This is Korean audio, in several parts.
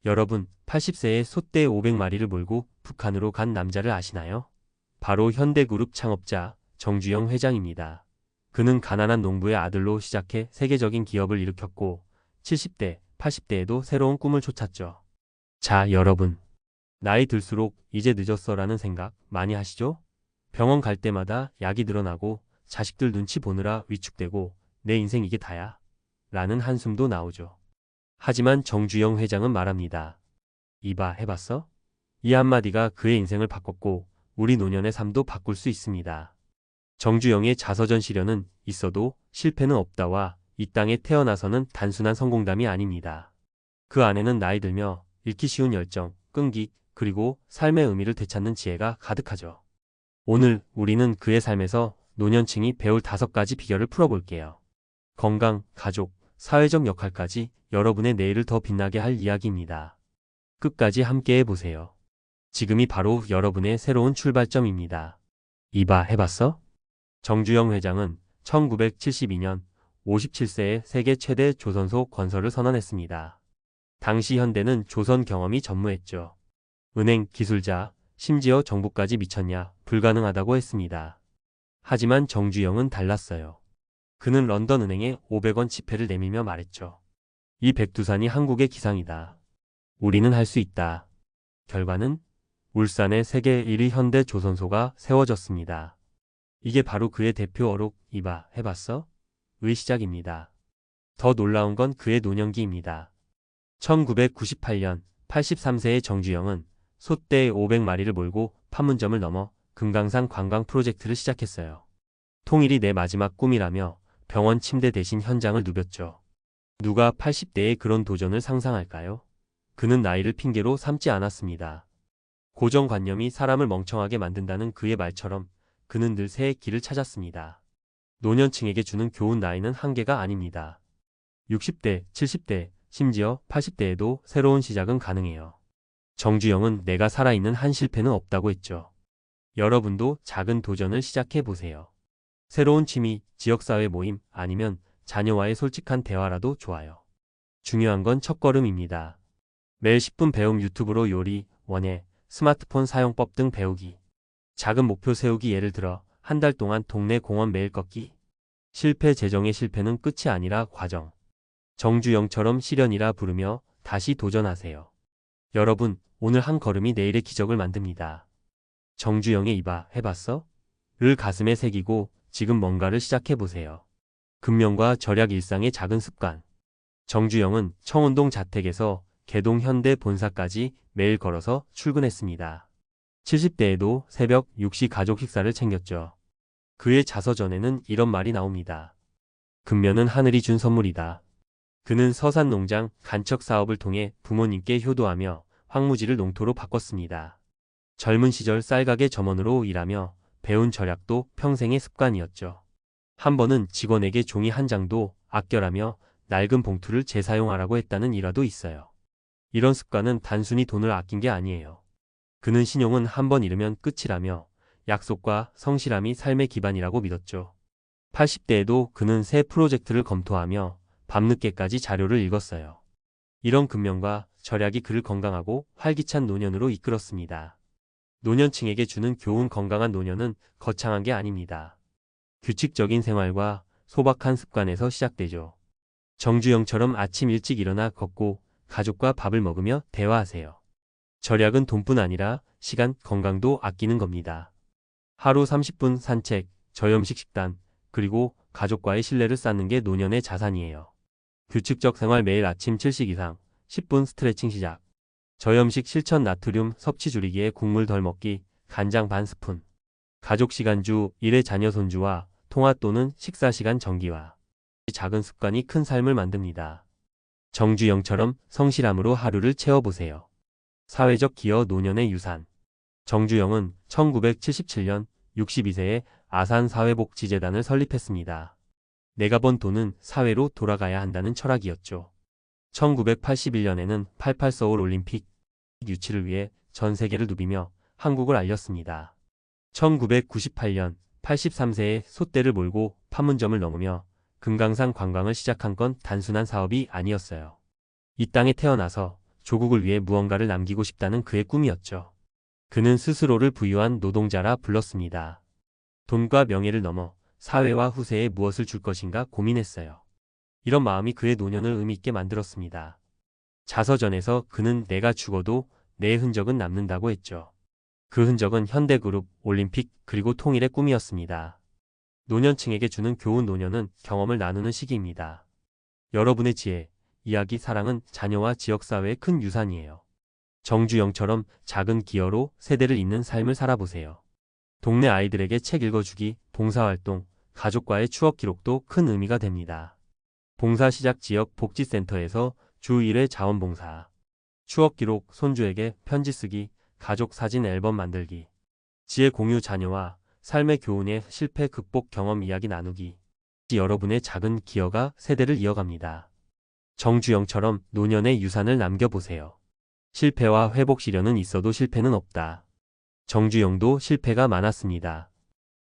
여러분, 80세에 소떼 500마리를 몰고 북한으로 간 남자를 아시나요? 바로 현대그룹 창업자 정주영 회장입니다. 그는 가난한 농부의 아들로 시작해 세계적인 기업을 일으켰고 70대, 80대에도 새로운 꿈을 쫓았죠. 자, 여러분. 나이 들수록 이제 늦었어라는 생각 많이 하시죠? 병원 갈 때마다 약이 늘어나고 자식들 눈치 보느라 위축되고 내 인생 이게 다야? 라는 한숨도 나오죠. 하지만 정주영 회장은 말합니다. 이봐, 해봤어? 이 한마디가 그의 인생을 바꿨고 우리 노년의 삶도 바꿀 수 있습니다. 정주영의 자서전 시련은 있어도 실패는 없다와 이 땅에 태어나서는 단순한 성공담이 아닙니다. 그 안에는 나이 들며 잃기 쉬운 열정, 끈기, 그리고 삶의 의미를 되찾는 지혜가 가득하죠. 오늘 우리는 그의 삶에서 노년층이 배울 5가지 비결을 풀어볼게요. 건강, 가족, 사회적 역할까지 여러분의 내일을 더 빛나게 할 이야기입니다. 끝까지 함께 해보세요. 지금이 바로 여러분의 새로운 출발점입니다. 이봐, 해봤어? 정주영 회장은 1972년 57세에 세계 최대 조선소 건설을 선언했습니다. 당시 현대는 조선 경험이 전무했죠. 은행, 기술자, 심지어 정부까지 미쳤냐, 불가능하다고 했습니다. 하지만 정주영은 달랐어요. 그는 런던 은행에 500원 지폐를 내밀며 말했죠. 이 백두산이 한국의 기상이다. 우리는 할 수 있다. 결과는 울산에 세계 1위 현대 조선소가 세워졌습니다. 이게 바로 그의 대표 어록, 이봐, 해봤어? 의 시작입니다. 더 놀라운 건 그의 노년기입니다. 1998년 83세의 정주영은 소떼 500마리를 몰고 판문점을 넘어 금강산 관광 프로젝트를 시작했어요. 통일이 내 마지막 꿈이라며 병원 침대 대신 현장을 누볐죠. 누가 80대에 그런 도전을 상상할까요? 그는 나이를 핑계로 삼지 않았습니다. 고정관념이 사람을 멍청하게 만든다는 그의 말처럼 그는 늘 새의 길을 찾았습니다. 노년층에게 주는 교훈, 나이는 한계가 아닙니다. 60대, 70대, 심지어 80대에도 새로운 시작은 가능해요. 정주영은 내가 살아있는 한 실패는 없다고 했죠. 여러분도 작은 도전을 시작해보세요. 새로운 취미, 지역사회 모임, 아니면 자녀와의 솔직한 대화라도 좋아요. 중요한 건 첫걸음입니다. 매일 10분 배움, 유튜브로 요리, 원예, 스마트폰 사용법 등 배우기. 작은 목표 세우기, 예를 들어 한 달 동안 동네 공원 매일 걷기. 실패 재정의 실패는 끝이 아니라 과정. 정주영처럼 시련이라 부르며 다시 도전하세요. 여러분, 오늘 한 걸음이 내일의 기적을 만듭니다. 정주영의 이봐, 해봤어? 를 가슴에 새기고 지금 뭔가를 시작해보세요. 금명과 절약, 일상의 작은 습관. 정주영은 청운동 자택에서 개동 현대 본사까지 매일 걸어서 출근했습니다. 70대에도 새벽 6시 가족 식사를 챙겼죠. 그의 자서전에는 이런 말이 나옵니다. 금면은 하늘이 준 선물이다. 그는 서산농장 간척 사업을 통해 부모님께 효도하며 황무지를 농토로 바꿨습니다. 젊은 시절 쌀가게 점원으로 일하며 배운 절약도 평생의 습관이었죠. 한 번은 직원에게 종이 한 장도 아껴라며 낡은 봉투를 재사용하라고 했다는 일화도 있어요. 이런 습관은 단순히 돈을 아낀 게 아니에요. 그는 신용은 한 번 잃으면 끝이라며 약속과 성실함이 삶의 기반이라고 믿었죠. 80대에도 그는 새 프로젝트를 검토하며 밤늦게까지 자료를 읽었어요. 이런 근면과 절약이 그를 건강하고 활기찬 노년으로 이끌었습니다. 노년층에게 주는 교훈, 건강한 노년은 거창한 게 아닙니다. 규칙적인 생활과 소박한 습관에서 시작되죠. 정주영처럼 아침 일찍 일어나 걷고 가족과 밥을 먹으며 대화하세요. 절약은 돈뿐 아니라 시간, 건강도 아끼는 겁니다. 하루 30분 산책, 저염식 식단, 그리고 가족과의 신뢰를 쌓는 게 노년의 자산이에요. 규칙적 생활, 매일 아침 7식 이상, 10분 스트레칭 시작. 저염식 실천, 나트륨 섭취 줄이기에 국물 덜 먹기, 간장 반 스푼. 가족 시간주, 일의 자녀 손주와 통화 또는 식사 시간 정기화. 작은 습관이 큰 삶을 만듭니다. 정주영처럼 성실함으로 하루를 채워보세요. 사회적 기여, 노년의 유산. 정주영은 1977년 62세에 아산사회복지재단을 설립했습니다. 내가 번 돈은 사회로 돌아가야 한다는 철학이었죠. 1981년에는 88 서울 올림픽 유치를 위해 전 세계를 누비며 한국을 알렸습니다. 1998년 83세에 소떼를 몰고 판문점을 넘으며 금강산 관광을 시작한 건 단순한 사업이 아니었어요. 이 땅에 태어나서 조국을 위해 무언가를 남기고 싶다는 그의 꿈이었죠. 그는 스스로를 부유한 노동자라 불렀습니다. 돈과 명예를 넘어 사회와 후세에 무엇을 줄 것인가 고민했어요. 이런 마음이 그의 노년을 의미있게 만들었습니다. 자서전에서 그는 내가 죽어도 내 흔적은 남는다고 했죠. 그 흔적은 현대그룹, 올림픽, 그리고 통일의 꿈이었습니다. 노년층에게 주는 교훈. 노년은 경험을 나누는 시기입니다. 여러분의 지혜, 이야기, 사랑은 자녀와 지역사회의 큰 유산이에요. 정주영처럼 작은 기여로 세대를 잇는 삶을 살아보세요. 동네 아이들에게 책 읽어주기, 봉사활동, 가족과의 추억 기록도 큰 의미가 됩니다. 봉사 시작 지역 복지센터에서 주 1회 자원봉사. 추억 기록, 손주에게 편지 쓰기, 가족 사진 앨범 만들기. 지혜 공유, 자녀와 삶의 교훈의 실패 극복 경험 이야기 나누기. 여러분의 작은 기여가 세대를 이어갑니다. 정주영처럼 노년의 유산을 남겨보세요. 실패와 회복 시련은 있어도 실패는 없다. 정주영도 실패가 많았습니다.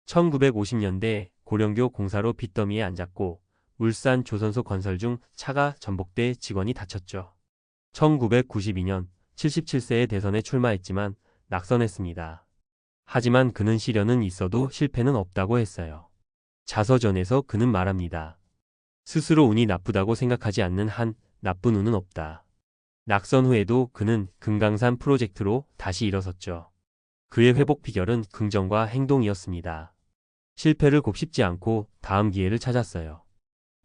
1950년대 고령교 공사로 빚더미에 앉았고 울산 조선소 건설 중 차가 전복돼 직원이 다쳤죠. 1992년 77세의 대선에 출마했지만 낙선했습니다. 하지만 그는 시련은 있어도 실패는 없다고 했어요. 자서전에서 그는 말합니다. 스스로 운이 나쁘다고 생각하지 않는 한 나쁜 운은 없다. 낙선 후에도 그는 금강산 프로젝트로 다시 일어섰죠. 그의 회복 비결은 긍정과 행동이었습니다. 실패를 곱씹지 않고 다음 기회를 찾았어요.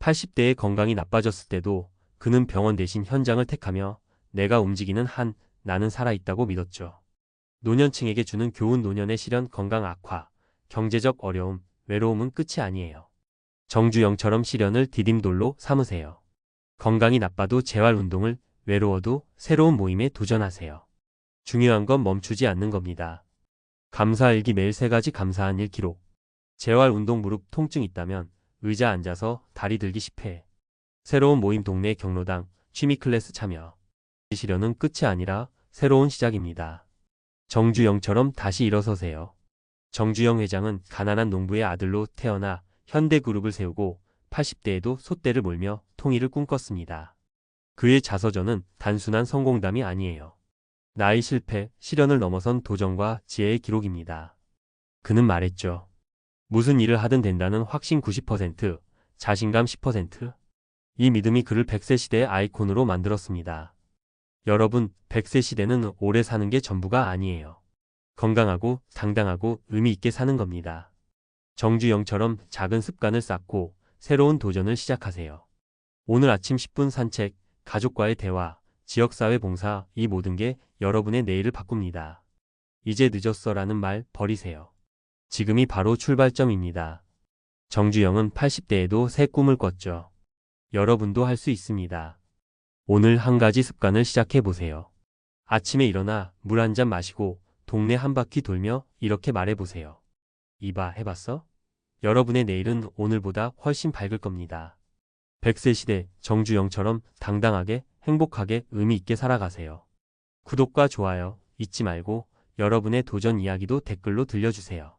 80대의 건강이 나빠졌을 때도 그는 병원 대신 현장을 택하며 내가 움직이는 한 나는 살아있다고 믿었죠. 노년층에게 주는 교훈. 노년의 시련, 건강 악화, 경제적 어려움, 외로움은 끝이 아니에요. 정주영처럼 시련을 디딤돌로 삼으세요. 건강이 나빠도 재활 운동을, 외로워도 새로운 모임에 도전하세요. 중요한 건 멈추지 않는 겁니다. 감사일기, 매일 3가지 감사한 일 기록. 재활 운동, 무릎 통증 있다면 의자 앉아서 다리 들기 10회. 새로운 모임, 동네 경로당, 취미 클래스 참여. 시련은 끝이 아니라 새로운 시작입니다. 정주영처럼 다시 일어서세요. 정주영 회장은 가난한 농부의 아들로 태어나 현대그룹을 세우고 80대에도 솥대를 몰며 통일을 꿈꿨습니다. 그의 자서전은 단순한 성공담이 아니에요. 나의 실패, 시련을 넘어선 도전과 지혜의 기록입니다. 그는 말했죠. 무슨 일을 하든 된다는 확신 90%, 자신감 10%. 이 믿음이 그를 100세 시대의 아이콘으로 만들었습니다. 여러분, 100세 시대는 오래 사는 게 전부가 아니에요. 건강하고 당당하고 의미 있게 사는 겁니다. 정주영처럼 작은 습관을 쌓고 새로운 도전을 시작하세요. 오늘 아침 10분 산책, 가족과의 대화, 지역사회 봉사, 이 모든 게 여러분의 내일을 바꿉니다. 이제 늦었어라는 말 버리세요. 지금이 바로 출발점입니다. 정주영은 80대에도 새 꿈을 꿨죠. 여러분도 할 수 있습니다. 오늘 한 가지 습관을 시작해 보세요. 아침에 일어나 물 한 잔 마시고 동네 한 바퀴 돌며 이렇게 말해보세요. 이봐, 해봤어? 여러분의 내일은 오늘보다 훨씬 밝을 겁니다. 100세 시대 정주영처럼 당당하게, 행복하게, 의미 있게 살아가세요. 구독과 좋아요 잊지 말고 여러분의 도전 이야기도 댓글로 들려주세요.